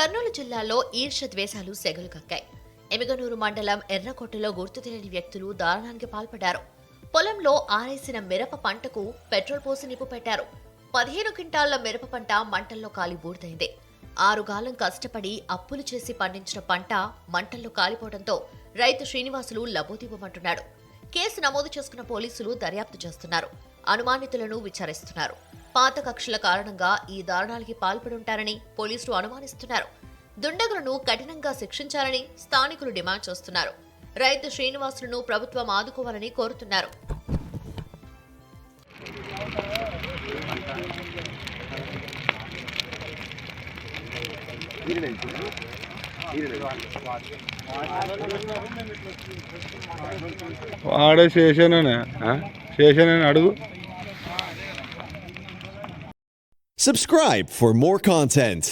కర్నూలు జిల్లాలో ఈర్ష్య ద్వేషాలు సెగలు కక్కాయి. ఎమిగనూరు మండలం ఎర్రకోటలో గుర్తు తెలియని వ్యక్తులు దారుణానికి పాల్పడ్డారు. పొలంలో ఆరేసిన మిరప పంటకు పెట్రోల్ పోసి నిప్పు పెట్టారు. 15 క్వింటాళ్ల మిరప పంట మంటల్లో కాలి బూడిదైంది. 6 గాలం కష్టపడి అప్పులు చేసి పండించిన పంట మంటల్లో కాలిపోవడంతో రైతు శ్రీనివాసులు లబోదిబోమంటున్నాడు. కేసు నమోదు చేసుకున్న పోలీసులు దర్యాప్తు చేస్తున్నారు. అనుమానితులను విచారిస్తున్నారు. పాత కక్షల కారణంగా ఈ దారుణాలకి పాల్పడుంటారని పోలీసులు అనుమానిస్తున్నారు. దుండగులను కఠినంగా శిక్షించాలని స్థానికులు డిమాండ్ చేస్తున్నారు. రైతు శ్రీనివాసులను ప్రభుత్వం ఆదుకోవాలని కోరుతున్నారు. వాడే శేషనే అడుగు. Subscribe for more content.